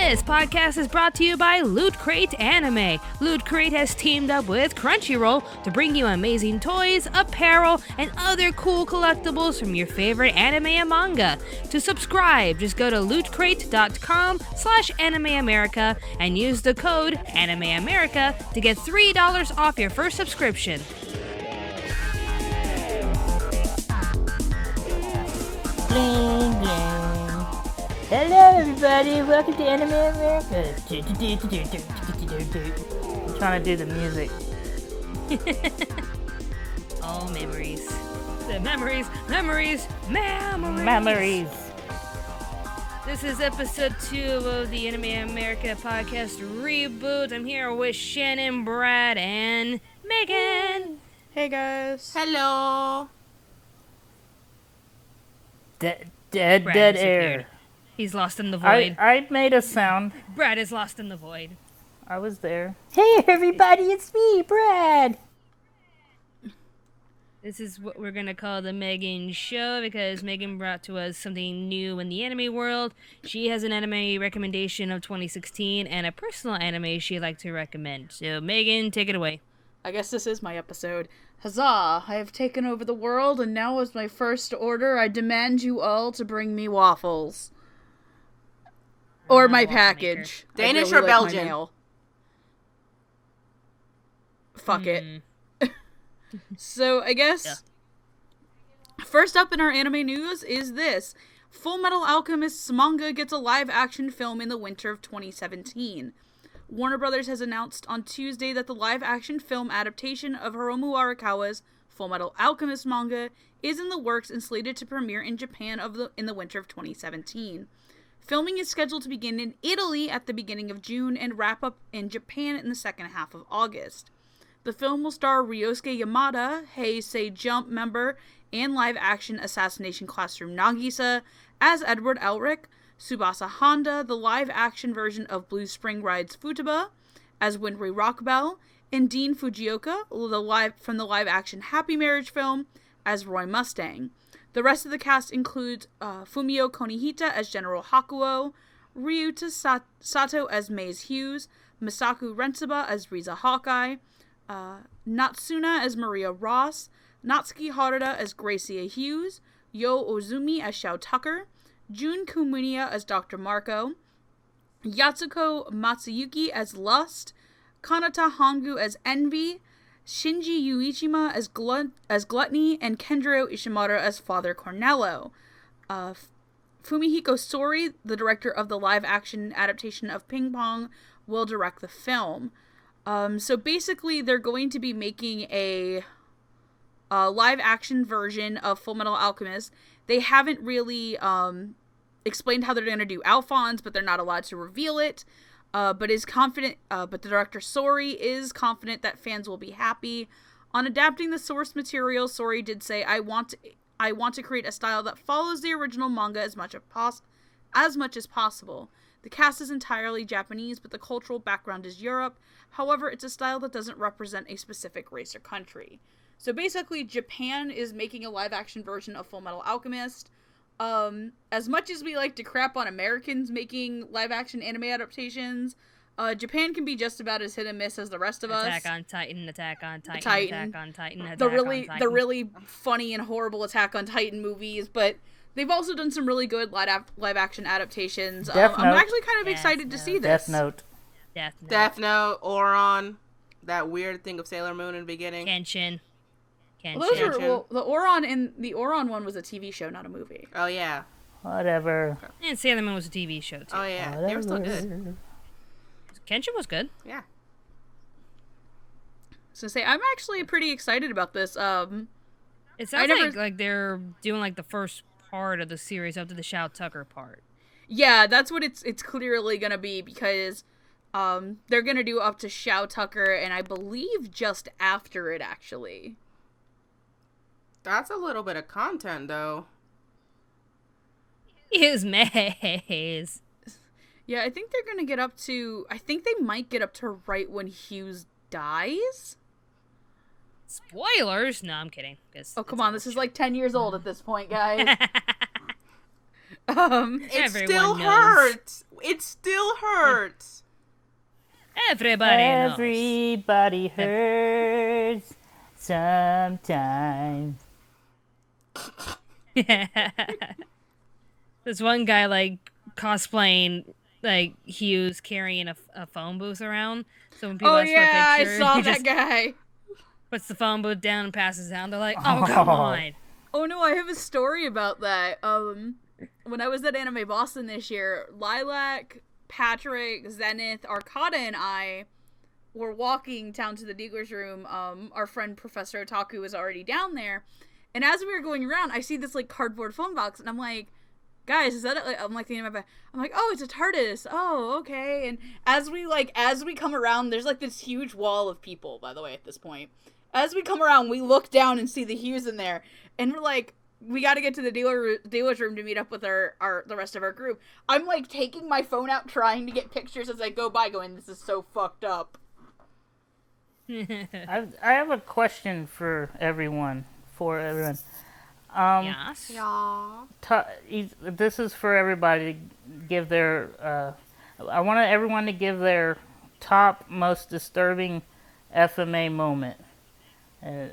This podcast is brought to you by Loot Crate Anime. Loot Crate has teamed up with Crunchyroll to bring you amazing toys, apparel, and other cool collectibles from your favorite anime and manga. To subscribe, just go to lootcrate.com/AnimeAmerica and use the code AnimeAmerica to get $3 off your first subscription. Bling, bling. Hello, everybody. Welcome to Anime America. I'm trying to do the music. Oh, memories. The memories. This is episode 2 of the Anime America podcast Reboot. I'm here with Shannen, Brad, and Megan. Hey, guys. Hello. Dead Brad air. He's lost in the void. I made a sound. Brad is lost in the void. I was there. Hey, everybody, it's me, Brad. This is what we're going to call the Megan Show because Megan brought to us something new in the anime world. She has an anime recommendation of 2016 and a personal anime she'd like to recommend. So, Megan, take it away. I guess this is my episode. Huzzah! I have taken over the world, and now as my first order, I demand you all to bring me waffles. Or my package. Danish or Belgian? Fuck it. So, I guess, first up in our anime news is this. Fullmetal Alchemist's manga gets a live-action film in the winter of 2017. Warner Brothers has announced on Tuesday that the live-action film adaptation of Hiromu Arakawa's Fullmetal Alchemist manga is in the works and slated to premiere in Japan in the winter of 2017. Filming is scheduled to begin in Italy at the beginning of June and wrap up in Japan in the second half of August. The film will star Ryosuke Yamada, Heisei Jump member and live-action Assassination Classroom Nagisa as Edward Elric, Tsubasa Honda, the live-action version of Blue Spring Ride's Futaba, as Winry Rockbell, and Dean Fujioka, from the live-action Happy Marriage film, as Roy Mustang. The rest of the cast includes Fumio Konihita as General Hakuo, Ryuta Sato as Maze Hughes, Masaku Rentsuba as Riza Hawkeye, Natsuna as Maria Ross, Natsuki Harada as Gracia Hughes, Yo Ozumi as Shao Tucker, Jun Kumunia as Dr. Marco, Yatsuko Matsuyuki as Lust, Kanata Hongu as Envy, Shinji Uichima as Gluttony, and Kenjiro Ishimura as Father Cornello. Fumihiko Sori, the director of the live-action adaptation of Ping Pong, will direct the film. So basically, they're going to be making a live-action version of Fullmetal Alchemist. They haven't really explained how they're going to do Alphonse, but they're not allowed to reveal it. But the director Sori is confident that fans will be happy. On adapting the source material, Sori did say, I want to create a style that follows the original manga as much as possible. The cast is entirely Japanese, but the cultural background is Europe. However, it's a style that doesn't represent a specific race or country. So basically, Japan is making a live-action version of Fullmetal Alchemist. As much as we like to crap on Americans making live-action anime adaptations, Japan can be just about as hit and miss as the rest of us. Attack on Titan. The really funny and horrible Attack on Titan movies, but they've also done some really good live-action adaptations. I'm actually kind of excited to see this. Death Note, Oron, that weird thing of Sailor Moon in the beginning. Kenshin. The Oron one was a TV show, not a movie. Oh, yeah. Whatever. And Sailor Moon was a TV show, too. Oh, yeah. Whatever. They were still good. Kenshin was good. Yeah. So I'm actually pretty excited about this. It sounds like they're doing like the first part of the series after the Shao Tucker part. Yeah, that's what it's clearly gonna be, because they're gonna do up to Shao Tucker, and I believe just after it, actually. That's a little bit of content, though. His maze. Yeah, I think they're gonna get up to... I think they might get up to right when Hughes dies? Spoilers? No, I'm kidding. Oh, come on, this is like 10 years old at this point, guys. It Everyone still knows. hurts. It still hurts. Everybody knows. Everybody hurts sometimes. This one guy like cosplaying like Hughes carrying a phone booth around. So when people Oh ask yeah, for a picture, I saw he that just guy. puts the phone booth down and passes down. They're like, "Oh, come on!" Oh no, I have a story about that. When I was at Anime Boston this year, Lilac, Patrick, Zenith, Arcada, and I were walking down to the dealer's room. Our friend Professor Otaku was already down there, and as we were going around, I see this like cardboard phone box, and I'm like, "Guys, is that it?" I'm like thinking about, I'm like, "Oh, it's a TARDIS. Oh, okay." And as we come around, there's like this huge wall of people. By the way, at this point, as we come around, we look down and see the Hughes in there, and we're like, we got to get to the dealer's room to meet up with the rest of our group. I'm like taking my phone out, trying to get pictures as I go by, going, "This is so fucked up." I have a question for everyone. Yes. Yeah. This is for everybody to give their. I want everyone to give their top most disturbing FMA moment.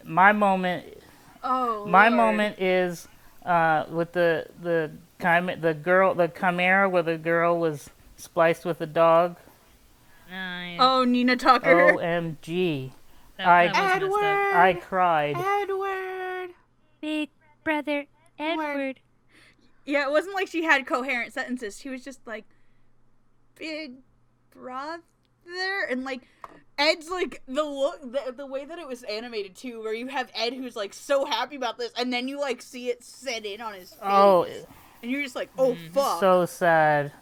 My moment. Oh, My Lord. moment is with the chimera where the girl was spliced with a dog. Yeah. Oh, Nina Tucker. OMG. That was messed up. Edward. I cried. Edward. Big brother Edward. Yeah, it wasn't like she had coherent sentences. She was just like, "Big brother," and like Ed's like the look, the way that it was animated too, where you have Ed who's like so happy about this, and then you like see it set in on his face, and you're just like, "Oh fuck." So sad.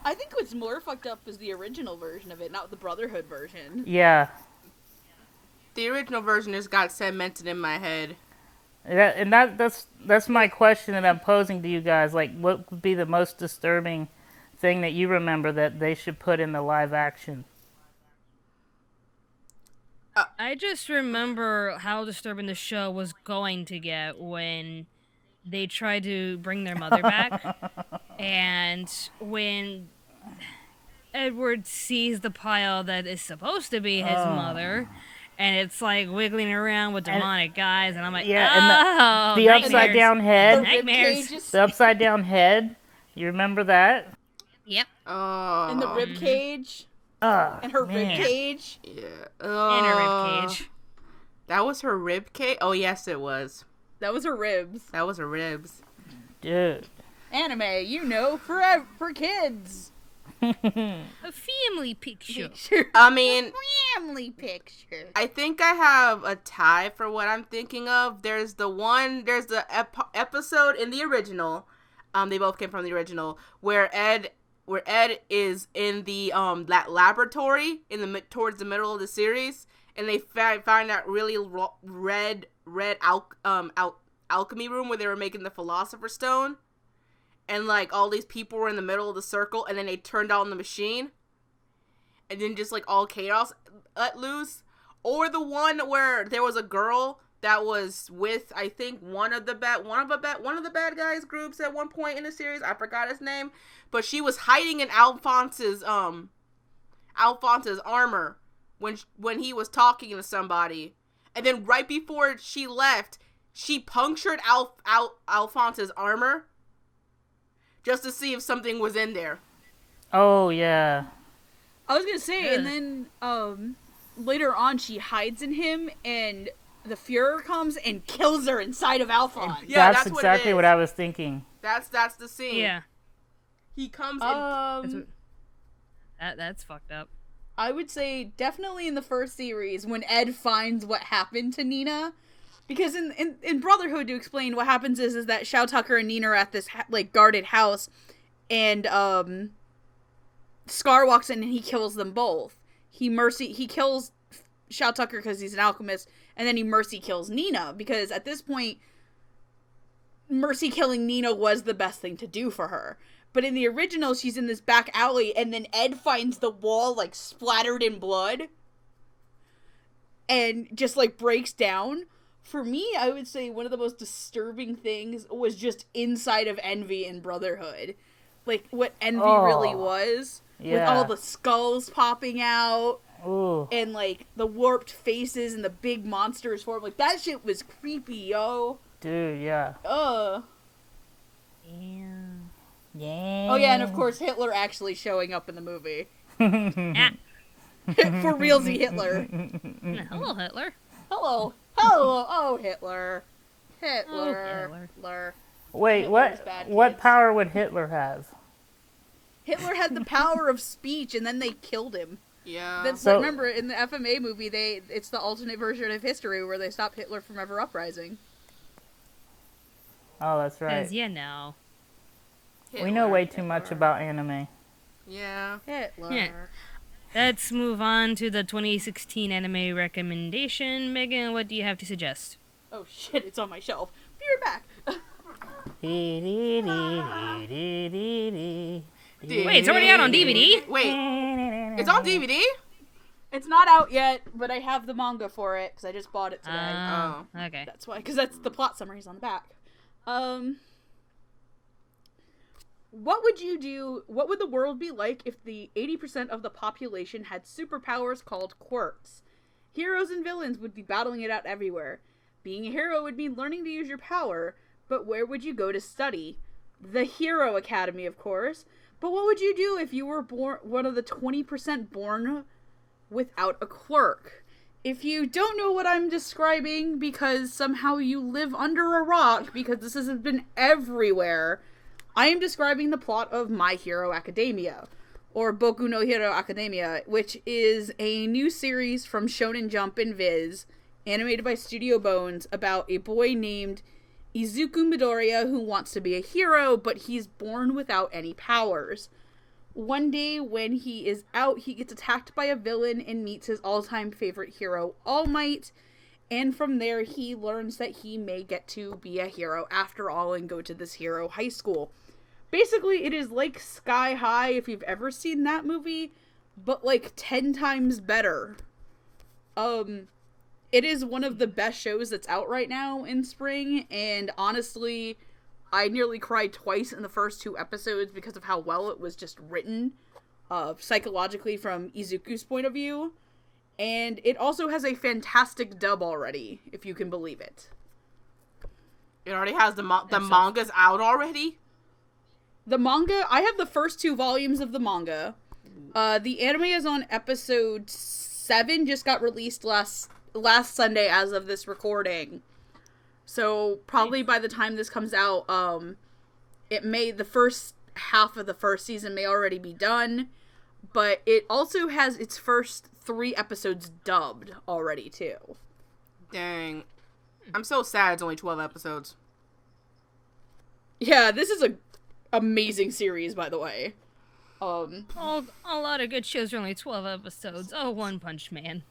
I think what's more fucked up is the original version of it, not the Brotherhood version. Yeah. The original version just got cemented in my head. That's my question that I'm posing to you guys. Like, what would be the most disturbing thing that you remember that they should put in the live action? I just remember how disturbing the show was going to get when they tried to bring their mother back. And when Edward sees the pile that is supposed to be his mother, and it's like wiggling around with demonic guys, and I'm like, and the upside down head. Nightmares. The upside down head. You remember that? Yep. Oh. And the rib cage. Oh, And her man. rib cage. Yeah. And her rib cage. That was her rib cage? Oh, yes, it was. That was her ribs. That was her ribs. Dude. Anime, for kids. A family picture. I mean, Family picture. I think I have a tie for what I'm thinking of. There's the episode in the original. They both came from the original where Ed is in the laboratory towards the middle of the series, and they find that really red alchemy room where they were making the Philosopher's Stone, and like all these people were in the middle of the circle, and then they turned on the machine, and then just like all chaos let loose. Or the one where there was a girl that was with, I think, one of the bad guys groups at one point in the series. I forgot his name, but she was hiding in Alphonse's armor when he was talking to somebody, and then right before she left, she punctured Alphonse's armor just to see if something was in there. Oh, yeah. I was gonna say, and then later on she hides in him, and the Fuhrer comes and kills her inside of Alphonse. Yeah, that's exactly what I was thinking. That's the scene. Yeah. He comes in. That's fucked up. I would say definitely in the first series when Ed finds what happened to Nina, because in Brotherhood, to explain what happens is that Shao Tucker and Nina are at this guarded house, and Scar walks in and he kills them both. He kills Shao Tucker because he's an alchemist, and then he mercy kills Nina because at this point, mercy killing Nina was the best thing to do for her. But in the original, she's in this back alley, and then Ed finds the wall, like, splattered in blood, and just, like, breaks down. for me, I would say one of the most disturbing things was just inside of Envy and Brotherhood. Like, what Envy really was. Yeah. With all the skulls popping out. Ooh. And, like, the warped faces and the big monsters form. Like, that shit was creepy, yo. Dude, yeah. Ugh. Yeah. Oh, yeah, and of course, Hitler actually showing up in the movie. Ah. For realsy Hitler. Hello, Hitler. Hello. Hello. Oh, Hitler. Hitler. Oh, Hitler. Hitler. Wait, Hitler's bad, what kids. power would Hitler have? Hitler had the power of speech, and then they killed him. Yeah. That's So- remember in the FMA movie, it's the alternate version of history where they stop Hitler from ever uprising. Oh, that's right. Because, you know. We know way too much about anime. Yeah. Hitler. Yeah. Let's move on to the 2016 anime recommendation. Megan, what do you have to suggest? Oh shit! It's on my shelf. Be right back. Wait, it's already out on DVD? Wait, it's on DVD? It's not out yet, but I have the manga for it because I just bought it today. Oh. Okay. That's why, because that's the plot summaries on the back. What would you do? What would the world be like if the 80% of the population had superpowers called quirks? Heroes and villains would be battling it out everywhere. Being a hero would mean learning to use your power, but where would you go to study? The Hero Academy, of course. But what would you do if you were born one of the 20% born without a quirk? If you don't know what I'm describing because somehow you live under a rock, because this has been everywhere, I am describing the plot of My Hero Academia, or Boku no Hero Academia, which is a new series from Shonen Jump and Viz, animated by Studio Bones, about a boy named Izuku Midoriya who wants to be a hero, but he's born without any powers. One day, when he is out, he gets attacked by a villain and meets his all-time favorite hero, All Might, and from there, he learns that he may get to be a hero after all and go to this hero high school. Basically, it is like Sky High, if you've ever seen that movie, but like 10 times better. It is one of the best shows that's out right now in spring, and honestly, I nearly cried twice in the first 2 episodes because of how well it was just written, psychologically from Izuku's point of view. And it also has a fantastic dub already, if you can believe it. It already has the manga's out already? The manga, I have the first 2 volumes of the manga. The anime is on episode 7, just got released last Sunday as of this recording. So probably by the time this comes out, the first half of the first season may already be done, but it also has its first 3 episodes dubbed already too. Dang. I'm so sad it's only 12 episodes. Yeah, this is a amazing series, by the way. A lot of good shows are only 12 episodes. Oh, One Punch Man.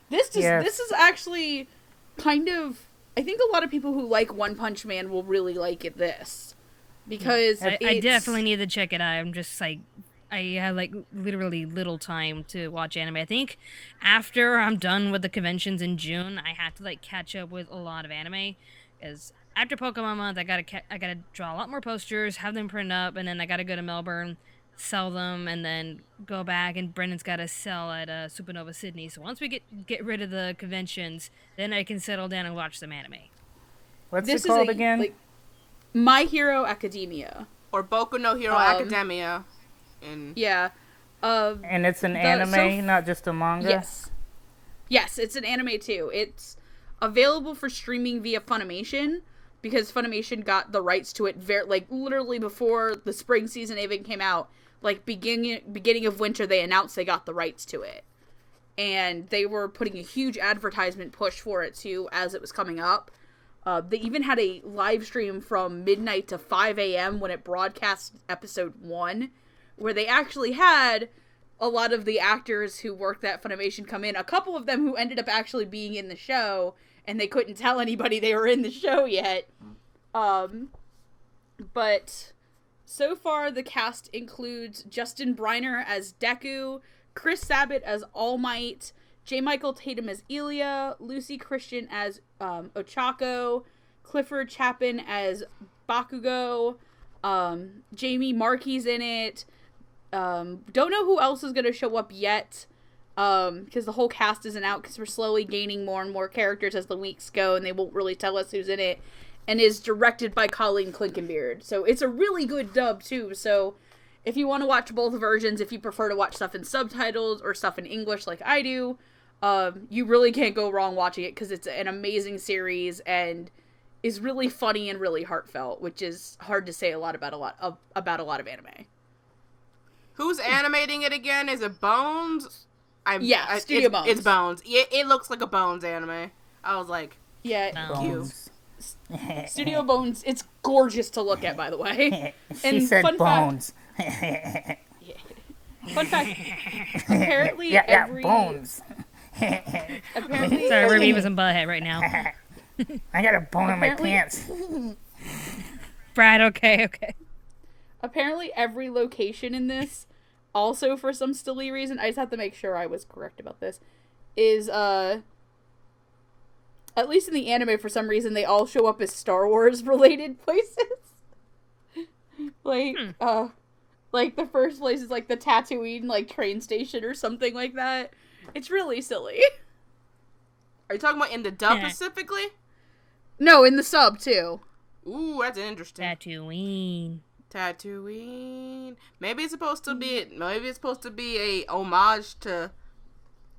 This is actually kind of, I think a lot of people who like One Punch Man will really like this. Because I definitely need to check it out. I'm just like, I have like literally little time to watch anime. I think after I'm done with the conventions in June, I have to like catch up with a lot of anime. Because after Pokemon Month, I gotta draw a lot more posters, have them print up, and then I gotta go to Melbourne, sell them, and then go back, and Brendan's gotta sell at Supernova Sydney. So once we get rid of the conventions, then I can settle down and watch some anime. What's it called again? Like, My Hero Academia. Or Boku no Hero Academia. Yeah. And it's an anime, not just a manga? Yes. Yes, it's an anime too. It's available for streaming via Funimation, because Funimation got the rights to it literally before the spring season even came out. Like beginning of winter, they announced they got the rights to it. And they were putting a huge advertisement push for it too as it was coming up. They even had a live stream from midnight to 5 a.m. when it broadcast episode 1, where they actually had a lot of the actors who worked at Funimation come in. A couple of them who ended up actually being in the show, and they couldn't tell anybody they were in the show yet. But so far the cast includes Justin Briner as Deku, Chris Sabat as All Might, J. Michael Tatum as Elia, Lucy Christian as Ochako, Clifford Chapin as Bakugo, Jamie Markey's in it. Don't know who else is going to show up yet, because the whole cast isn't out, because we're slowly gaining more and more characters as the weeks go, and they won't really tell us who's in it, and is directed by Colleen Clinkenbeard. So it's a really good dub, too, so if you want to watch both versions, if you prefer to watch stuff in subtitles or stuff in English like I do, you really can't go wrong watching it, because it's an amazing series, and is really funny and really heartfelt, which is hard to say about a lot of anime. Who's animating it again? Is it Bones? Studio Bones. It's Bones. It looks like a Bones anime. I was like, Bones. Studio Bones. It's gorgeous to look at, by the way. She said Bones. Fun fact. Apparently, every Bones. apparently, Sorry, we're Beavis and Butthead right now. I got a bone in my pants. Brad, okay. apparently every location in this, also for some silly reason, I just have to make sure I was correct about this, is, at least in the anime, for some reason, they all show up as Star Wars related places. Like the first place is like the Tatooine, like, train station or something like that. It's really silly. are you talking about in the dub specifically? No, in the sub, too. Ooh, that's interesting. Tatooine. Maybe it's supposed to be a homage to,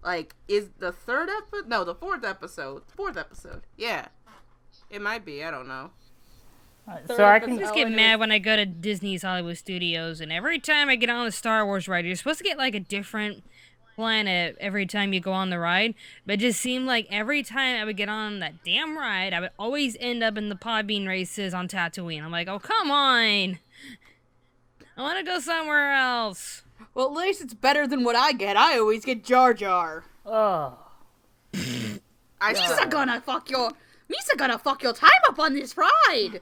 like, is the third episode? No, the fourth episode. Yeah. It might be, I don't know. So I can I just get mad when I go to Disney's Hollywood Studios, and every time I get on the Star Wars ride, you're supposed to get, like, a different planet every time you go on the ride, but it just seemed like every time I would get on that damn ride, I would always end up in the Podbean races on Tatooine. I'm like, oh, come on! I want to go somewhere else. Well, at least it's better than what I get. I always get Jar Jar. Oh. Misa gonna fuck your time up on this ride.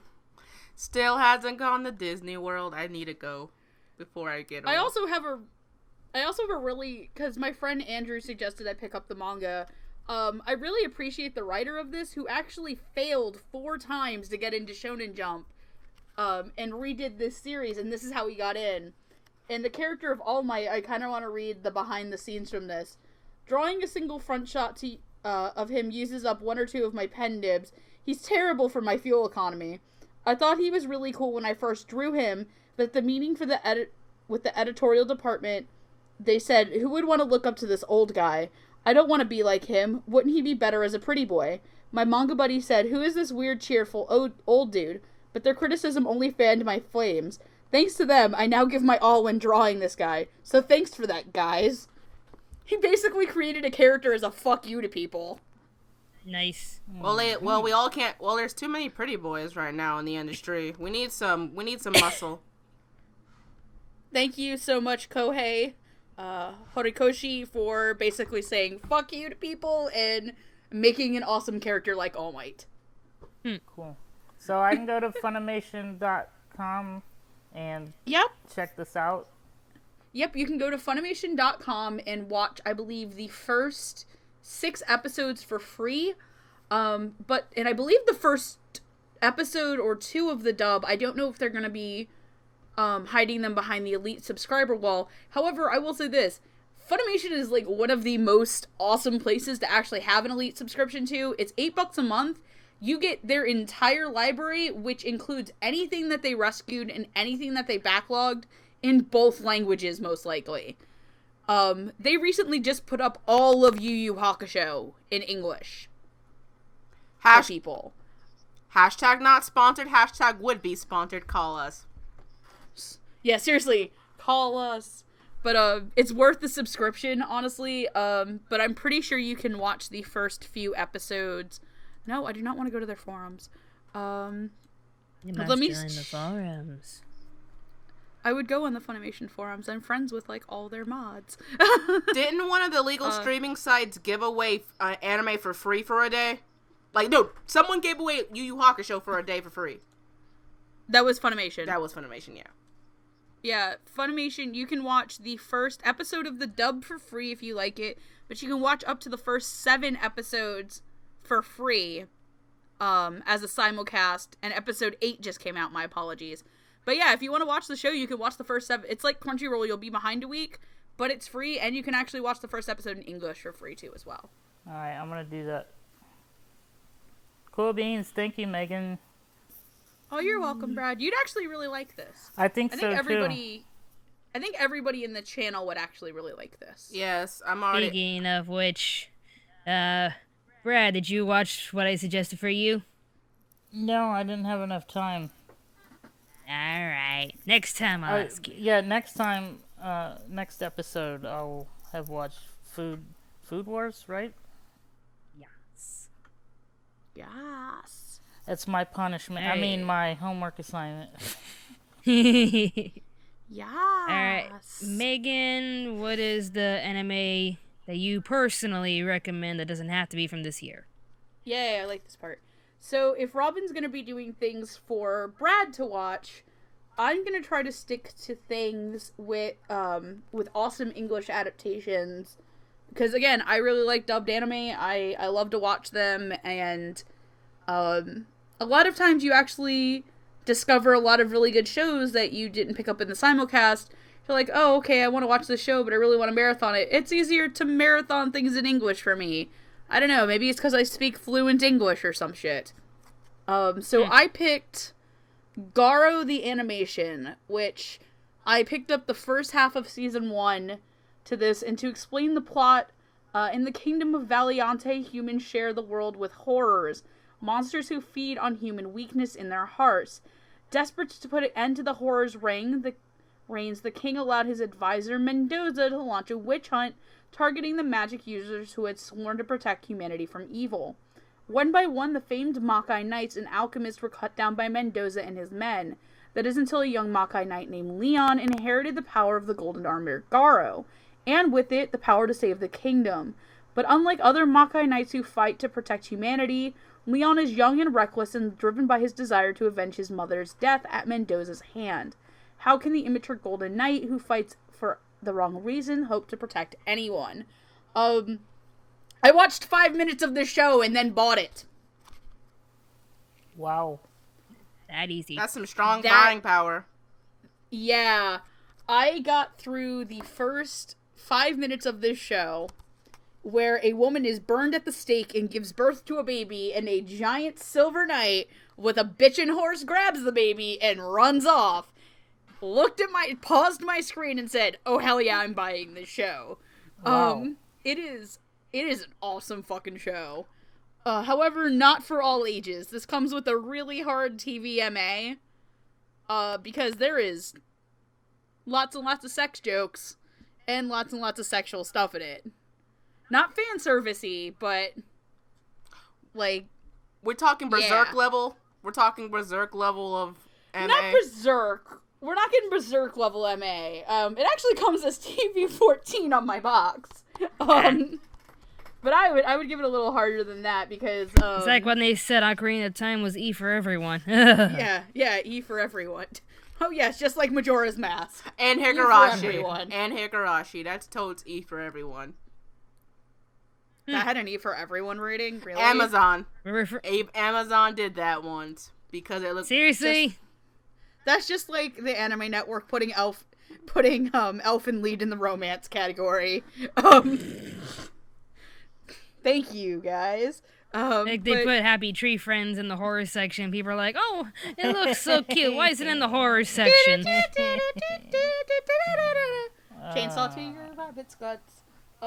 Still hasn't gone to Disney World. I need to go before I get on. I also have a really, because my friend Andrew suggested I pick up the manga. I really appreciate the writer of this, who actually failed 4 times to get into Shonen Jump, and redid this series, and this is how he got in. And the character of All Might, I kind of want to read the behind the scenes from this. Drawing a single front shot of him uses up 1 or 2 of my pen nibs. He's terrible for my fuel economy. I thought he was really cool when I first drew him, but the meeting for with the editorial department, they said, who would want to look up to this old guy? I don't want to be like him. Wouldn't he be better as a pretty boy? My manga buddy said, who is this weird, cheerful, old dude? But their criticism only fanned my flames. Thanks to them, I now give my all when drawing this guy. So thanks for that, guys. He basically created a character as a fuck you to people. Nice. Well, we all can't. Well, there's too many pretty boys right now in the industry. We need some muscle. Thank you so much, Kohei Horikoshi, for basically saying fuck you to people and making an awesome character like All Might. Cool. So I can go to Funimation.com and check this out. Yep, you can go to Funimation.com and watch, I believe, the first 6 episodes for free. And I believe the first episode or 2 of the dub, I don't know if they're going to be hiding them behind the elite subscriber wall. However, I will say this. Funimation is like one of the most awesome places to actually have an elite subscription to. It's $8 a month. You get their entire library, which includes anything that they rescued and anything that they backlogged in both languages, most likely. They recently just put up all of Yu Yu Hakusho in English. For people. Hashtag not sponsored, hashtag would be sponsored, call us. Yeah, seriously, call us. But, it's worth the subscription, honestly. But I'm pretty sure you can watch the first few episodes. No, I do not want to go to their forums. You must let me join the forums. I would go on the Funimation forums. I'm friends with, like, all their mods. Didn't one of the legal streaming sites give away anime for free for a day? Like, no, someone gave away Yu Yu Hakusho for a day for free. That was Funimation. Yeah. Yeah, Funimation, you can watch the first episode of the dub for free if you like it. but you can watch up to the first 7 episodes for free as a simulcast, and episode 8 just came out, my apologies. But yeah, if you want to watch the show, you can watch the first 7. It's like Crunchyroll, you'll be behind a week, but it's free, and you can actually watch the first episode in English for free too as well. Alright, I'm gonna do that. Cool beans. Thank you, Megan. Oh, you're welcome, Brad. You'd actually really like this. I think so, everybody, too. I think everybody in the channel would actually really like this. Yes, I'm already... Speaking of which, Brad, did you watch what I suggested for you? No, I didn't have enough time. Alright. Next time I'll ask you. Yeah, next time, next episode, I'll have watched Food Wars, right? Yes. Yes. That's my punishment. Hey. I mean, my homework assignment. Yes. Alright. Megan, what is the anime that you personally recommend that doesn't have to be from this year? Yeah, I like this part. So if Robyn's going to be doing things for Brad to watch, I'm going to try to stick to things with awesome English adaptations. Because, again, I really like dubbed anime. I love to watch them. And a lot of times you actually discover a lot of really good shows that you didn't pick up in the simulcast. You're like, oh, okay, I want to watch this show, but I really want to marathon it. It's easier to marathon things in English for me. I don't know, maybe it's because I speak fluent English or some shit. So I picked Garo the Animation, which I picked up the first half of season 1 to this, and to explain the plot, in the kingdom of Valiante, humans share the world with horrors, monsters who feed on human weakness in their hearts. Desperate to put an end to the horrors' reigns, the king allowed his advisor Mendoza to launch a witch hunt targeting the magic users who had sworn to protect humanity from evil. One by one, the famed Makai Knights and Alchemist were cut down by Mendoza and his men. That is until a young Makai Knight named Leon inherited the power of the Golden Armor Garo, and with it, the power to save the kingdom. But unlike other Makai Knights who fight to protect humanity, Leon is young and reckless and driven by his desire to avenge his mother's death at Mendoza's hand. How can the immature Golden Knight, who fights for the wrong reason, hope to protect anyone? I watched 5 minutes of this show and then bought it. Wow. That easy. That's some strong buying power. Yeah. I got through the first 5 minutes of this show where a woman is burned at the stake and gives birth to a baby, and a giant silver knight with a bitchin' horse grabs the baby and runs off. Paused my screen and said, oh hell yeah, I'm buying this show. Wow. It is an awesome fucking show. However, not for all ages. This comes with a really hard TVMA, because there is lots and lots of sex jokes and lots of sexual stuff in it. Not fan servicey, but like we're talking Berserk level. We're talking Berserk level of MA. Not Berserk. We're not getting Berserk level MA. It actually comes as TV-14 on my box. But I would give it a little harder than that because it's like when they said Ocarina of Time was E for everyone. yeah, E for everyone. Oh yes, just like Majora's Mask. And Higurashi. And Higurashi. That's totes E for everyone. That had an E for everyone rating? Really? Amazon. Amazon did that once because it looked Seriously? That's just like the Anime Network putting Elfen Lied in the romance category. Thank you, guys. They put Happy Tree Friends in the horror section. People are like, oh, it looks so cute. Why is it in the horror section? Chainsaw to your rabbit's guts.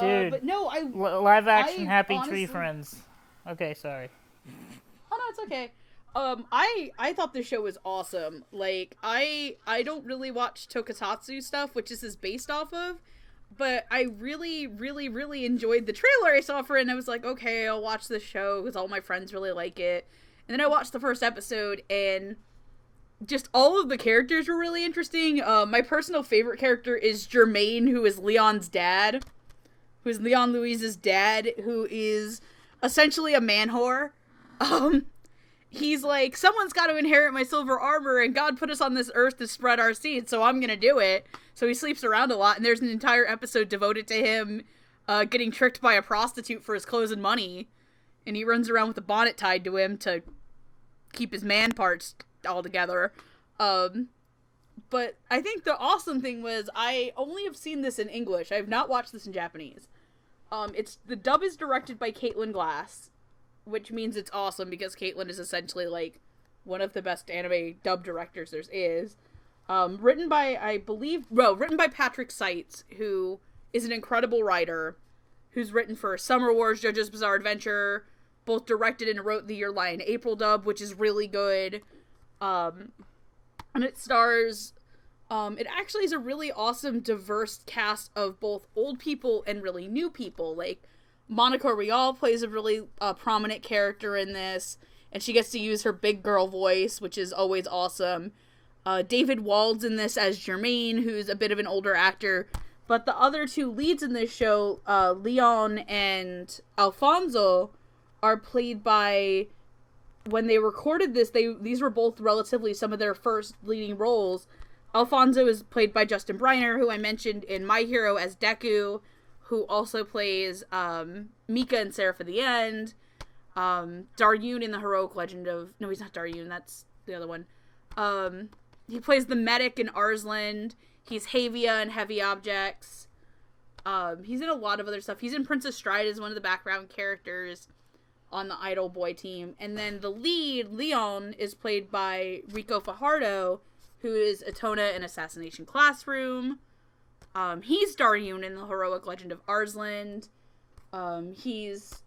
Dude, but no, live action Happy honestly, Tree Friends. Okay, sorry. Oh no, it's okay. I thought this show was awesome. Like, I don't really watch Tokusatsu stuff, which this is based off of, but I really, really, really enjoyed the trailer I saw for it, and I was like, okay, I'll watch this show, because all my friends really like it. And then I watched the first episode, and just all of the characters were really interesting. My personal favorite character is Germain, who is Leon's dad. Who is Leon Louise's dad, who is essentially a man whore. He's like, someone's got to inherit my silver armor, and God put us on this earth to spread our seed, so I'm gonna do it. So he sleeps around a lot, and there's an entire episode devoted to him getting tricked by a prostitute for his clothes and money, and he runs around with a bonnet tied to him to keep his man parts all together. But I think the awesome thing was I only have seen this in English. I have not watched this in Japanese. The dub is directed by Caitlin Glass, which means it's awesome because Caitlin is essentially like one of the best anime dub directors there is. Written by Patrick Seitz, who is an incredible writer, who's written for Summer Wars, JoJo's Bizarre Adventure, both directed and wrote the Your Lie in April dub, which is really good. And it stars, it actually is a really awesome, diverse cast of both old people and really new people. Like, Monica Rial plays a really prominent character in this, and she gets to use her big girl voice, which is always awesome. David Wald's in this as Jermaine, who's a bit of an older actor. But the other two leads in this show, Leon and Alfonso, are played by... When they recorded this, these were both relatively some of their first leading roles. Alfonso is played by Justin Briner, who I mentioned in My Hero as Deku, who also plays Mika and Seraph at the End. Daryun in The Heroic Legend of... No, he's not Daryun, that's the other one. He plays the medic in Arsland. He's Havia in Heavy Objects. He's in a lot of other stuff. He's in Princess Stride as one of the background characters on the Idol Boy team. And then the lead, Leon, is played by Rico Fajardo, who is Atona in Assassination Classroom. He's Daryun in The Heroic Legend of Arsland. He's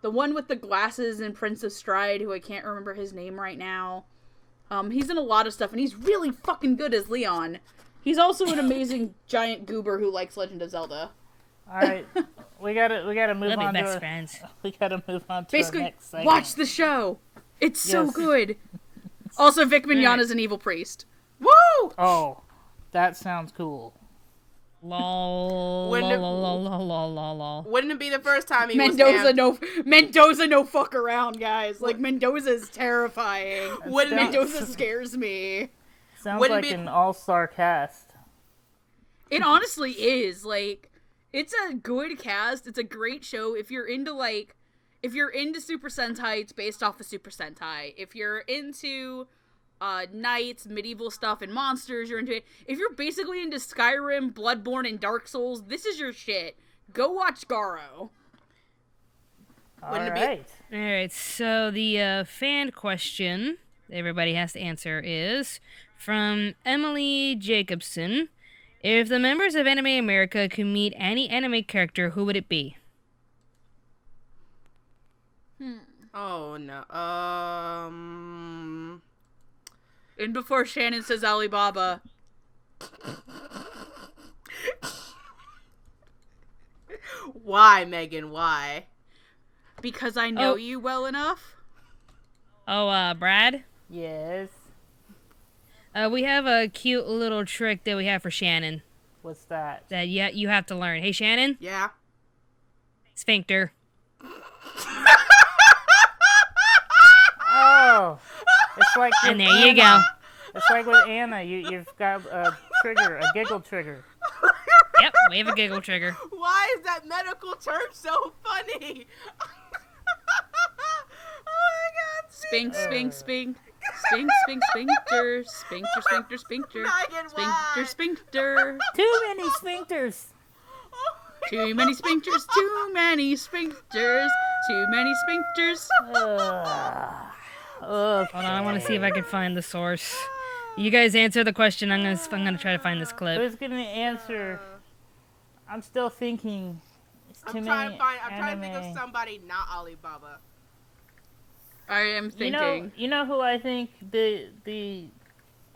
the one with the glasses in Prince of Stride, who I can't remember his name right now. He's in a lot of stuff, and he's really fucking good as Leon. He's also an amazing giant goober who likes Legend of Zelda. All right, we gotta move They'll on be to best friends. we gotta move on to Basically, our next segment. watch the show. It's so Yes. good. Also, Vic Mignogna's an evil priest. Woo! Oh, that sounds cool. Lol. Wouldn't it- Lol, lol, lol, lol, lol, lol. Wouldn't it be the first time he Mendoza was Mendoza no fuck around, guys. Like, Mendoza's terrifying. Wouldn't it- Mendoza scares me. Sounds Wouldn't like be- an all-star cast. It honestly is. Like, it's a good cast. It's a great show. If you're into Super Sentai, it's based off of Super Sentai. If you're into knights, medieval stuff, and monsters, you're into it. If you're basically into Skyrim, Bloodborne, and Dark Souls, this is your shit. Go watch Garo. All Wouldn't it be- right. Alright, so the fan question everybody has to answer is from Emily Jacobson. If the members of Anime America could meet any anime character, who would it be? Oh no. And before Shannon says Alibaba. Why, Megan? Why? Because I know Oh. you well enough. Oh, Brad? Yes. We have a cute little trick that we have for Shannon What's that? that you have to learn. Hey, Shannon? Yeah. Sphincter. Oh, it's like And with there you Anna. go. It's like with Anna. You've got a trigger, a giggle trigger. Yep, we have a giggle trigger. Why is that medical term so funny? Oh my god. Spink, spink, spink. Spink, spink, sphincter. Sphincter, sphincter, sphincter. Megan, why? Sphincter, sphincter. Too many sphincters. Too many sphincters, too many sphincters. Too many sphincters. Okay. Hold on, I want to see if I can find the source. You guys answer the question. I'm gonna try to find this clip. Who's gonna answer? I'm still thinking. It's too I'm trying many to think of anime. somebody not Alibaba. I am thinking. You know who I think the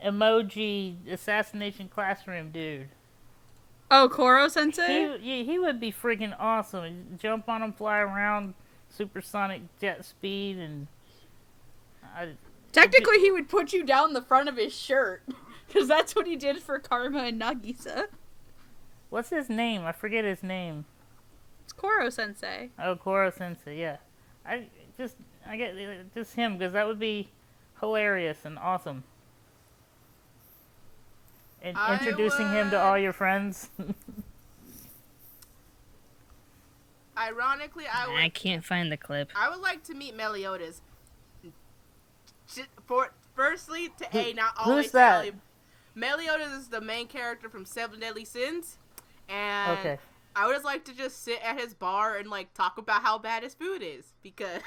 emoji assassination classroom dude. Oh, Koro Sensei? He would be freaking awesome. He'd jump on him, fly around, supersonic jet speed, and Technically, he would put you down the front of his shirt. Because that's what he did for Karma and Nagisa. what's his name? I forget his name. It's Koro Sensei. Oh, Koro Sensei. Yeah, I get just him because that would be hilarious and awesome. And I introducing him to all your friends. Ironically, I can't find the clip. I would like to meet Meliodas. Firstly, to A, not always. Who's that? Meliodas is the main character from Seven Deadly Sins, and Okay. I would just like to just sit at his bar and like talk about how bad his food is, because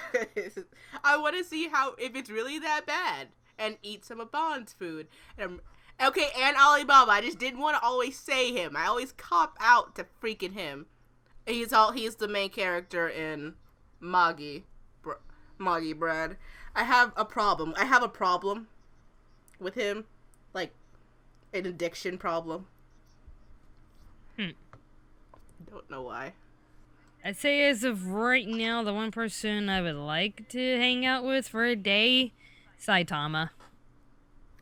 I want to see if it's really that bad, and eat some of Bond's food. And and Alibaba. I just didn't want to always say him. I always cop out to freaking him. He's the main character in Moggy Brad. I have a problem with him, like an addiction problem. Don't know why. I'd say as of right now, the one person I would like to hang out with for a day, Saitama.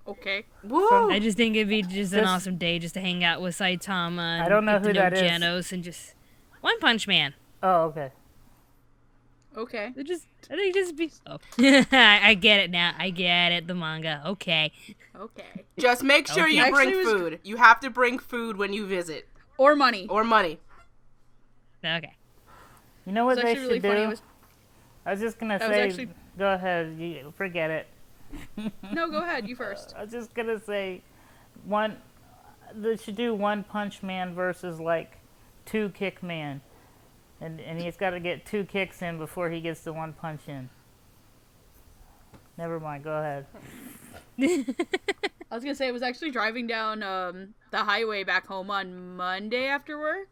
Okay. Woo! I just think it'd be just an awesome day just to hang out with Saitama. And I don't know get to who that is. Genos and just One Punch Man. Oh, okay. Okay. I think just be. Oh, I get it now. I get it. The manga. Okay. Okay. Just make sure Okay. you bring Actually, food. You have to bring food when you visit, Or money. or money. Okay. You know what It's they actually really should funny. do? It was- I was just gonna I was say. actually- Go ahead. You forget it. No, go ahead. You first. I was just gonna say, they should do One Punch Man versus like Two Kick Man, and he's got to get 2 kicks in before he gets the 1 punch in. Never mind. Go ahead. I was gonna say I was actually driving down the highway back home on Monday after work,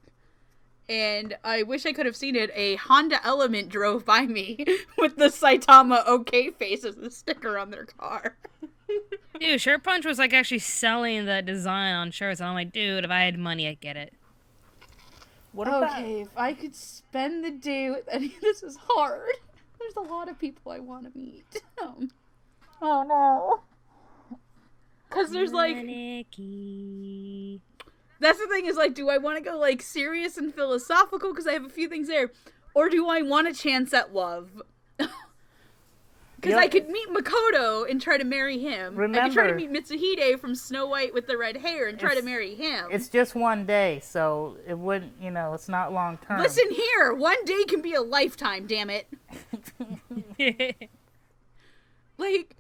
and I wish I could have seen it. A Honda Element drove by me with the Saitama OK face as the sticker on their car. Dude, Shirt Punch was like actually selling the design on shirts, and I'm like, dude, if I had money, I'd get it. What about? Okay, if I could spend the day with any, this is hard. There's a lot of people I want to meet. Oh no. Because there's like, Maneki. that's the thing is like, do I want to go like serious and philosophical because I have a few things there, or do I want a chance at love? Because I could meet Makoto and try to marry him. I could try to Remember- meet Mitsuhide from Snow White with the red hair and try to It's- marry him. It's just one day, so it wouldn't. It's not long term. Listen here, one day can be a lifetime. Damn it! Like,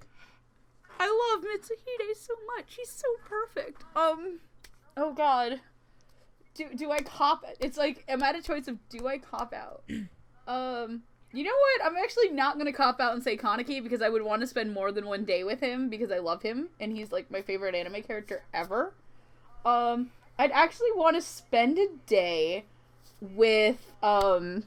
I love Mitsuhide so much. He's so perfect. Oh god. Do I cop? It's like, I'm at a choice of do I cop out? You know what? I'm actually not gonna cop out and say Kaneki because I would want to spend more than one day with him because I love him and he's like my favorite anime character ever. I'd actually want to spend a day with I'd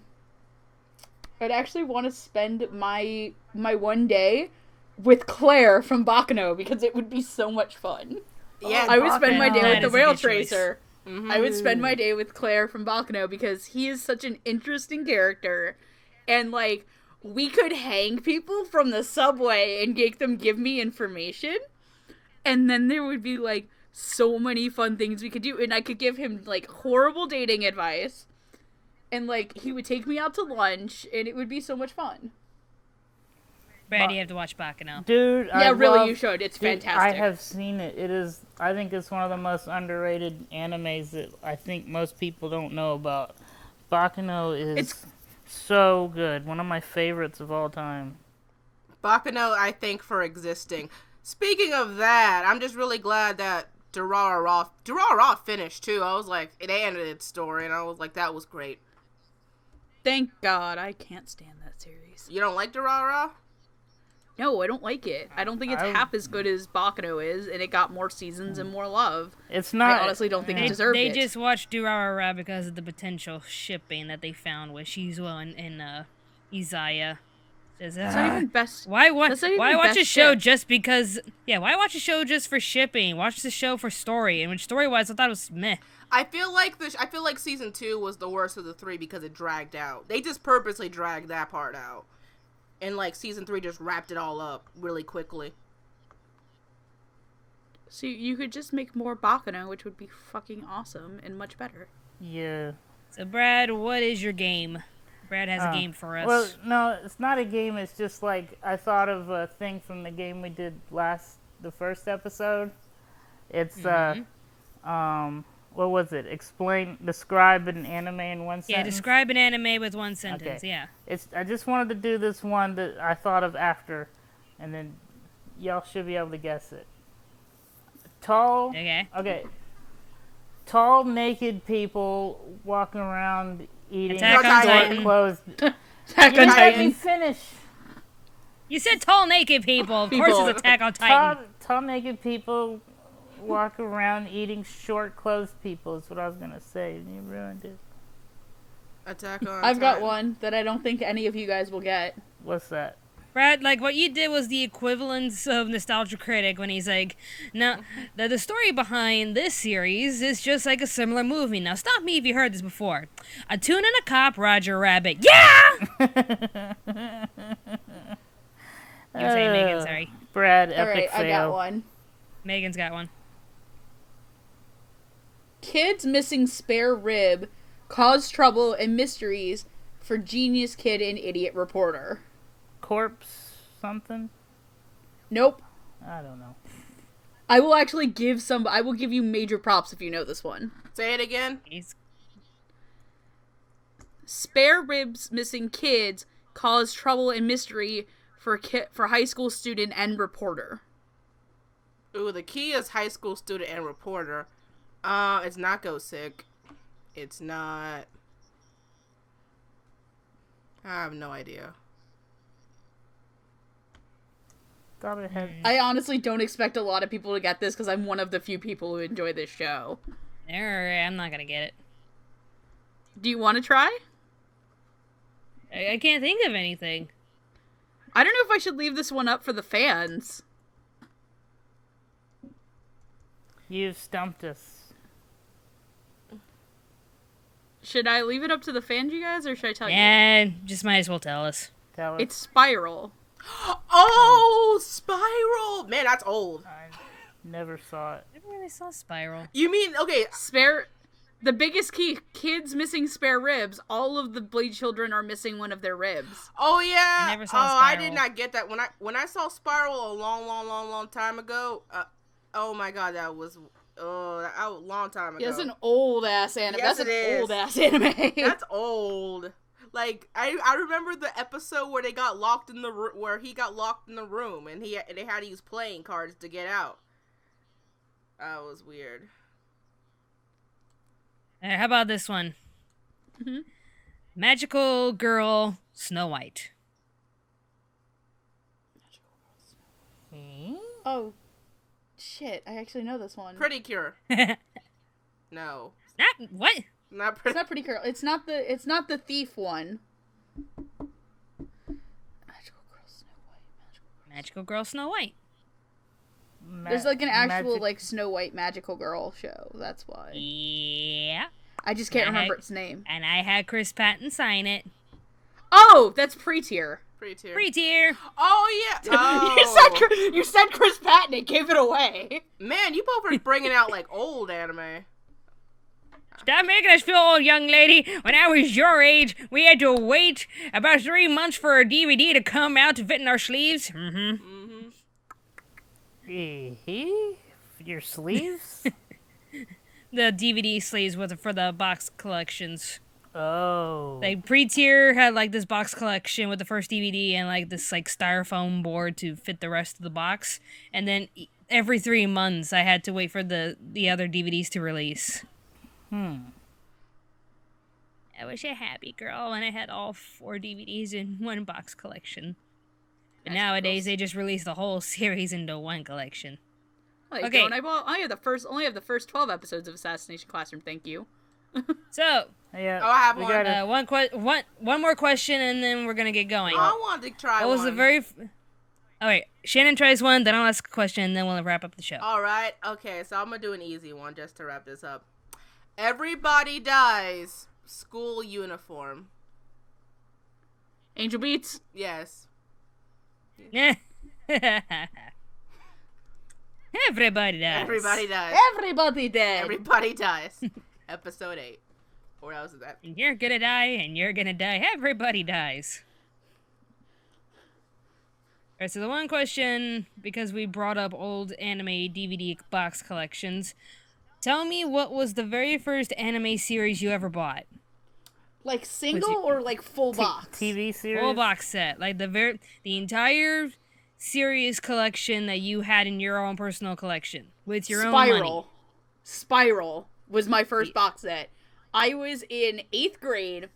actually want to spend my one day with Claire from Bakano because it would be so much fun. Yeah, I would spend my day That with the is a Rail good choice. Tracer. I would spend my day with Claire from Bakano because he is such an interesting character. And, like, we could hang people from the subway and make them give me information. And then there would be, like, so many fun things we could do. And I could give him, like, horrible dating advice. And, like, he would take me out to lunch. And it would be so much fun. Brad, you have to watch Bakano. Dude. Yeah, really, love- you should. It's Dude, fantastic. I have seen it. I think it's one of the most underrated animes that I think most people don't know about. Bakano is It's- so good. One of my favorites of all time. Bakano, I think, for existing. Speaking of that, I'm just really glad that Durarara finished too. I was like, it ended its story, and I was like, that was great. Thank God. I can't stand that series. You don't like Durarara? No, I don't like it. I don't think it's half as good as Bakano is, and it got more seasons and more love. It's not. I honestly don't think it They, deserved they it. just watched Durarara because of the potential shipping that they found with Shizuo and Izaya. It's not even best. Why That's not even watch a best show ship. just because? Yeah, why watch a show just for shipping? Watch the show for story. And which story wise, I thought it was meh. I feel like season 2 was the worst of the 3 because it dragged out. They just purposely dragged that part out. And, like, season 3 just wrapped it all up really quickly. So you could just make more Bakano, which would be fucking awesome and much better. Yeah. So Brad, what is your game? Brad has a game for us. Well, no, it's not a game. It's just like I thought of a thing from the game we did the first episode. It's what was it? Describe an anime in one sentence? Yeah, describe an anime with one sentence, Okay. yeah. I just wanted to do this one that I thought of after, and then y'all should be able to guess it. Okay. Tall, naked people walking around eating Attack on Titan. clothes. Attack You on didn't let me Titan. finish. You said tall, naked people. Of course it's Attack on Titan. Tall, naked people walk around eating short-clothed people is what I was going to say, and you ruined it. Attack on I've got Titan. one that I don't think any of you guys will get. What's that? Brad, like, what you did was the equivalence of Nostalgia Critic when he's like, no, the story behind this series is just like a similar movie. Now, stop me if you heard this before. A tune and a cop, Roger Rabbit. Yeah! You were saying Megan, sorry. Brad, All epic right, fail. I got one. Megan's got one. Kids missing spare rib cause trouble and mysteries for genius kid and idiot reporter. Corpse something? Nope. I don't know. I will actually I will give you major props if you know this one. Say it again. Spare ribs missing kids cause trouble and mystery for high school student and reporter. Ooh, the key is high school student and reporter. It's not Go Sick. It's not. I have no idea. Thought it had. I honestly don't expect a lot of people to get this because I'm one of the few people who enjoy this show. I'm not gonna get it. Do you want to try? I can't think of anything. I don't know if I should leave this one up for the fans. You stumped us. Should I leave it up to the fans, you guys, or should I tell you? Yeah, just might as well tell us. Tell us. It's Spiral. Oh, Spiral! Man, that's old. I never saw it. I never really saw Spiral. You mean, okay, The biggest key, kids missing spare ribs. All of the Blade children are missing one of their ribs. oh yeah. I never saw I Spiral. did not get that. When I saw Spiral a long time ago, oh my god, that was a long time ago. That's an old ass anime. Yes, That's it an is. old ass anime. That's old. Like I remember the episode where they got locked in where he got locked in the room and they had to use playing cards to get out. That was weird. How about this one? Mhm. Magical Girl Snow White. Oh, shit! I actually know this one. Pretty Cure. No, Not what? not It's pretty. not Pretty Girl. It's not the thief one. Magical Girl Snow White. Magical Girl Snow White. There's like an actual Magic- like Snow White magical girl show. That's why. Yeah. I just can't Yeah, remember its name. And I had Chris Patton sign it. Oh, that's pre-tier. Pretty tier. Free tier. Oh yeah. Oh. You said Chris Patton. It gave it away. Man, you both are bringing out like old anime. Stop making us feel old, young lady. When I was your age, we had to wait about 3 months for a DVD to come out to fit in our sleeves. Mm-hmm. Your sleeves? The DVD sleeves for the box collections. Oh. Like, pre-tier had, like, this box collection with the first DVD and, like, this, like, styrofoam board to fit the rest of the box. And then every 3 months, I had to wait for the other DVDs to release. I was a happy girl when I had all 4 DVDs in one box collection. But nowadays, they just release the whole series into one collection. Like, Okay. I have the first 12 episodes of Assassination Classroom. Thank you. So, Yeah. Oh, I have we one. gotta- one more question, and then we're gonna get going. I wanted to try What was one. the very... Oh, wait. Shannon tries one, then I'll ask a question, and then we'll wrap up the show. All right. Okay, so I'm gonna do an easy one just to wrap this up. Everybody dies. School uniform. Angel Beats. Yes. Everybody dies. Everybody dies. Everybody dead. Everybody dies. Episode 8. Or else is that? And you're gonna die, and you're gonna die. Everybody dies. Alright, so the one question, because we brought up old anime DVD box collections, Tell me what was the very first anime series you ever bought? Like single or like full box? TV series? Full box set. Like the entire series collection that you had in your own personal collection with your own money. Spiral was my first box set. I was in 8th grade.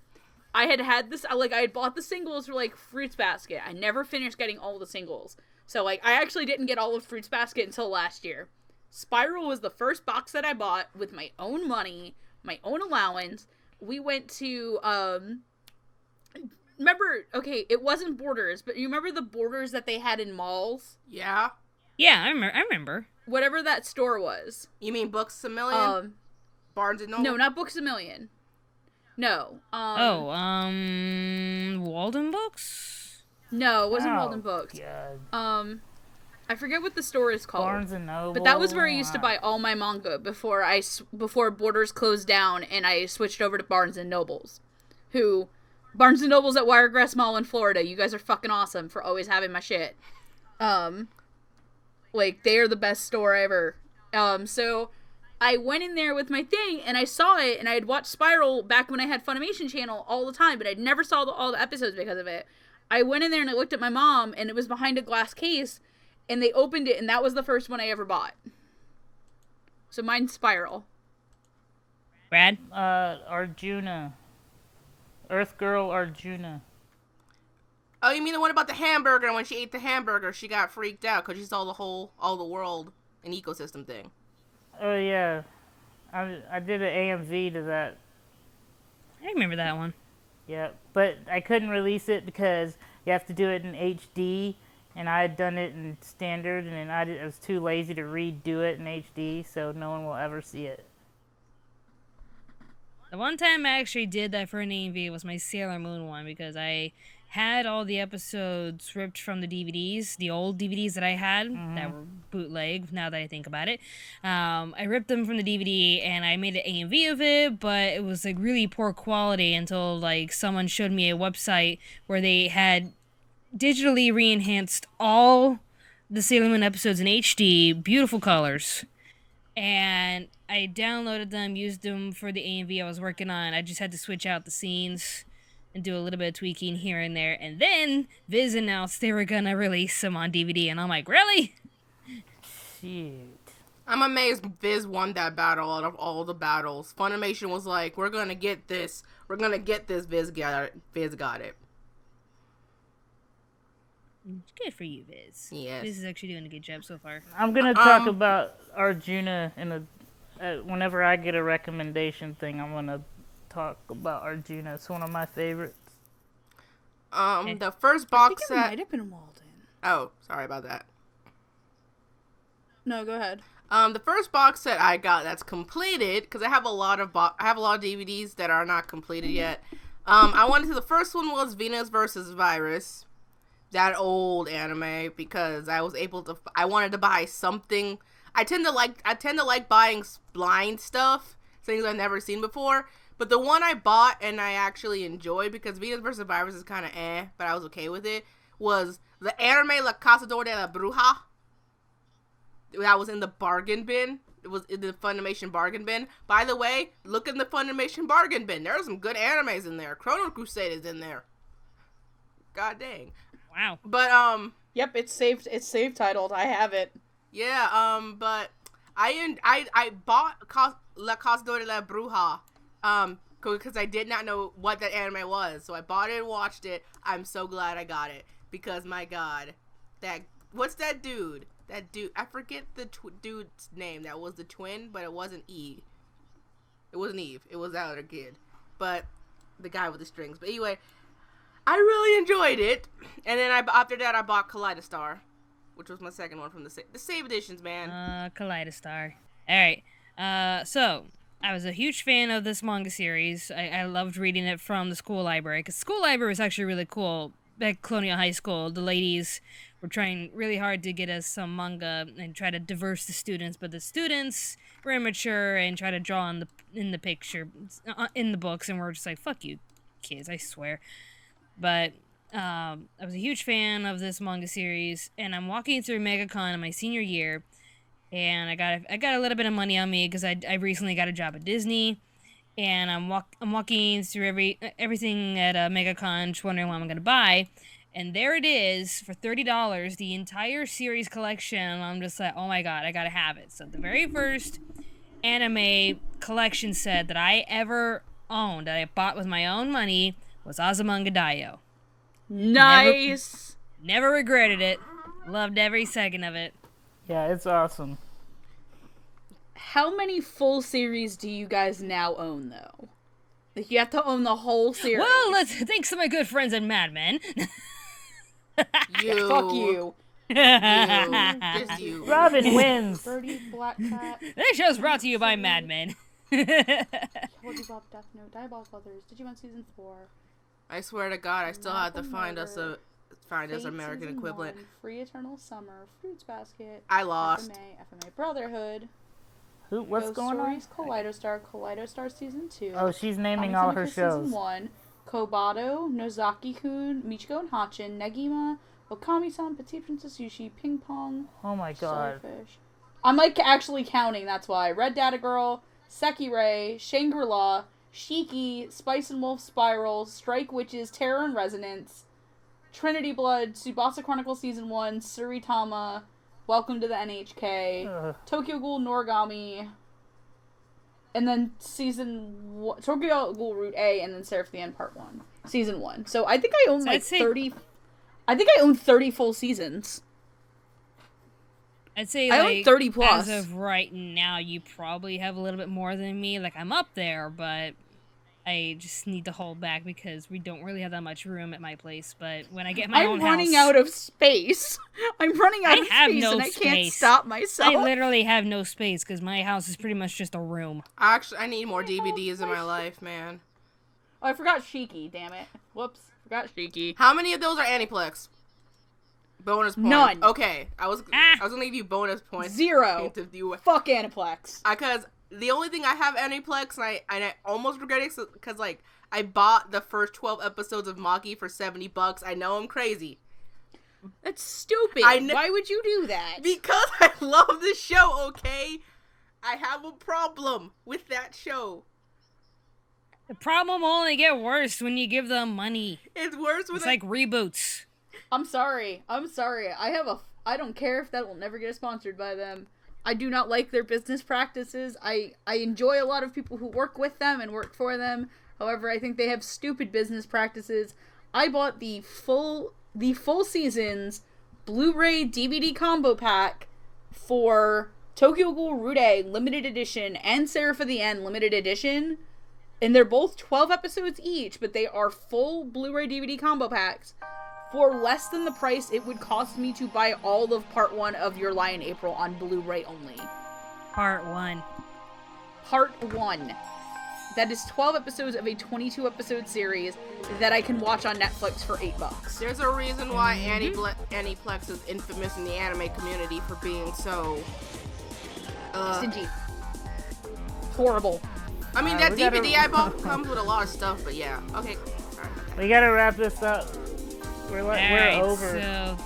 I had this, like, I had bought the singles for, like, Fruits Basket. I never finished getting all the singles. So, like, I actually didn't get all of Fruits Basket until last year. Spiral was the first box set I bought with my own money, my own allowance. We went to, remember, okay, it wasn't Borders, but you remember the Borders that they had in malls? Yeah. Yeah, I remember. Whatever that store was. You mean Books A Million? Barnes and Noble? No, not Books A Million. No. Walden Books? No, it wasn't Walden Books. God. I forget what the store is called. Barnes and Noble. But that was where I used to buy all my manga before Borders closed down and I switched over to Barnes and Nobles. Barnes and Nobles at Wiregrass Mall in Florida. You guys are fucking awesome for always having my shit. Like, they are the best store ever. So I went in there with my thing and I saw it, and I had watched Spiral back when I had Funimation Channel all the time, but I never saw all the episodes because of it. I went in there and I looked at my mom, and it was behind a glass case, and they opened it, and that was the first one I ever bought. So mine's Spiral. Brad? Arjuna. Earth Girl Arjuna. Oh, you mean the one about the hamburger? And when she ate the hamburger, she got freaked out because she saw all the world and ecosystem thing. Oh, yeah. I did an AMV to that. I remember that one. Yeah, but I couldn't release it because you have to do it in HD, and I had done it in standard, and I was too lazy to redo it in HD, so no one will ever see it. The one time I actually did that for an AMV was my Sailor Moon one, because I had all the episodes ripped from the DVDs, the old DVDs that I had that were bootleg, now that I think about it. I ripped them from the DVD and I made an AMV of it, but it was like really poor quality until like someone showed me a website where they had digitally re-enhanced all the Sailor Moon episodes in HD, beautiful colors. And I downloaded them, used them for the AMV I was working on. I just had to switch out the scenes and do a little bit of tweaking here and there. And then Viz announced they were gonna release them on DVD, and I'm like, really? Shit. I'm amazed Viz won that battle out of all the battles. Funimation was like, we're gonna get this. We're gonna get this. Viz got it. Good for you, Viz. Yes. Viz is actually doing a good job so far. I'm gonna talk about Arjuna whenever I get a recommendation thing. I'm gonna talk about Arjuna. It's one of my favorites. The first box set. It might have been Walden. Oh, sorry about that. No, go ahead. The first box set I got that's completed, because I have a lot of DVDs that are not completed yet. I wanted to. The first one was Venus versus Virus, that old anime, because I wanted to buy something. I tend to like buying blind stuff, things I've never seen before. But the one I bought and I actually enjoyed, because Venus vs. Virus is kind of but I was okay with it, was the anime La Cazadora de la Bruja. That was in the bargain bin. It was in the Funimation bargain bin. By the way, look in the Funimation bargain bin. There are some good animes in there. Chrono Crusade is in there. God dang. Wow. But, Yep, it's saved titled. I have it. Yeah, but I bought La Cazadora de la Bruja, because I did not know what that anime was. So I bought it and watched it. I'm so glad I got it, because my god, what's that dude? That dude, I forget the dude's name. That was the twin, but it wasn't Eve. It wasn't Eve. It was that other kid. But the guy with the strings. But anyway, I really enjoyed it. And then after that, I bought Kaleidostar, which was my second one from the save editions, man. Kaleidostar. Alright, so, I was a huge fan of this manga series. I loved reading it from the school library, because school library was actually really cool. Back at Colonial High School, the ladies were trying really hard to get us some manga and try to diverse the students, but the students were immature and try to draw in the picture, in the books, and we're just like, fuck you, kids, I swear. But I was a huge fan of this manga series, and I'm walking through MegaCon in my senior year, and I got a little bit of money on me because I recently got a job at Disney, and I'm walking through everything at MegaCon, just wondering what I'm gonna buy, and there it is for $30, the entire series collection. And I'm just like, oh my god, I gotta have it. So the very first anime collection set that I ever owned, that I bought with my own money, was Azumanga Daioh. Nice. Never regretted it. Loved every second of it. Yeah, it's awesome. How many full series do you guys now own, though? Like, you have to own the whole series. Well, thanks to my good friends at Mad Men. You. Fuck you. Just you. Robyn wins. Birdie, Black Cat, This show's brought to you by Mad Men. Cowboy Bebop, Death Note, Diabolical Brothers, Digimon Season 4. I swear to God, I still have to find us Murder, American Season equivalent. 1, Free Eternal Summer, Fruits Basket. I lost. FMA Brotherhood. What's Ghost going on? Stories, Kaleidostar Season 2. Oh, she's naming all her shows. Season 1, Kobato, Nozaki-kun, Michiko and Hachin, Negima, Okami-san, Petite Princess Yushi, Ping Pong, Oh my god. Starfish. I'm like actually counting, that's why. Red Data Girl, Sekirei, Shangri-La, Shiki, Spice and Wolf Spiral, Strike Witches, Terror and Resonance, Trinity Blood, Tsubasa Chronicles Season 1, Suritama, Welcome to the NHK, Tokyo Ghoul Noragami, and then Tokyo Ghoul Route A, and then Seraph the End Part 1. Season 1. So I think I own like 30... I think I own 30 full seasons. I'd say I like own 30 plus. as of right now, you probably have a little bit more than me. Like, I'm up there, but I just need to hold back because we don't really have that much room at my place. But when I get my own house... I'm running out of space. I'm running out of space no and I can't space. stop myself. I literally have no space because my house is pretty much just a room. Actually, I need more DVDs in my life, man. Oh, I forgot Shiki, damn it. Whoops. Forgot Shiki. How many of those are Aniplex? Bonus points. None. Okay, I was gonna give you bonus points. 0. Fuck Aniplex. Because the only thing I have Aniplex, and I almost regret it because like I bought the first 12 episodes of Maki for $70. I know I'm crazy. That's stupid. Why would you do that? Because I love this show. Okay, I have a problem with that show. The problem will only get worse when you give them money. It's worse with It's like reboots. I'm sorry. I don't care if that will never get sponsored by them. I do not like their business practices. I enjoy a lot of people who work with them and work for them. However, I think they have stupid business practices. I bought the full seasons Blu-ray DVD combo pack for Tokyo Ghoul Rude limited edition and Seraph of the End limited edition. And they're both 12 episodes each, but they are full Blu-ray DVD combo packs for less than the price it would cost me to buy all of Part 1 of Your Lie in April on Blu-ray only. Part 1. Part 1. That is 12 episodes of a 22-episode series that I can watch on Netflix for $8. There's a reason why Aniplex is infamous in the anime community for being so... stingy. Horrible. I mean, that DVD I bought comes with a lot of stuff, but yeah. Okay. We gotta wrap this up. We're over. So,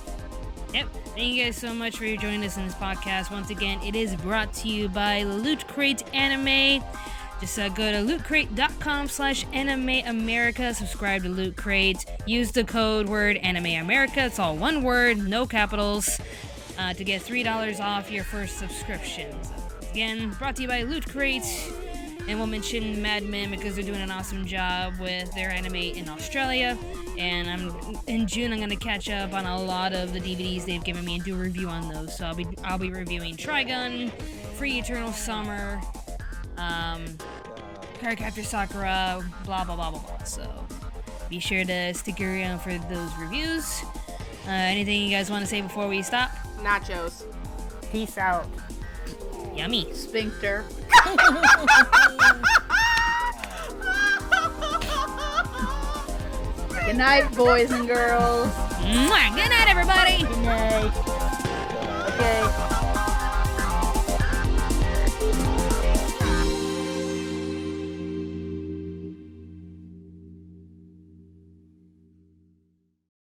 yep. Thank you guys so much for joining us in this podcast. Once again, it is brought to you by Loot Crate Anime. Just go to lootcrate.com/AnimeAmerica. Subscribe to Loot Crate. Use the code word AnimeAmerica. It's all one word, no capitals, to get $3 off your first subscription. So, again, brought to you by Loot Crate. And we'll mention Mad Men because they're doing an awesome job with their anime in Australia. And in June I'm gonna catch up on a lot of the DVDs they've given me and do a review on those. So I'll be reviewing Trigun, Free Eternal Summer, Cardcaptor Sakura, blah blah blah blah blah. So be sure to stick around for those reviews. Anything you guys want to say before we stop? Nachos. Peace out. Yummy. Sphincter. Good night, boys and girls. Mwah! Good night, everybody. Good night. Okay.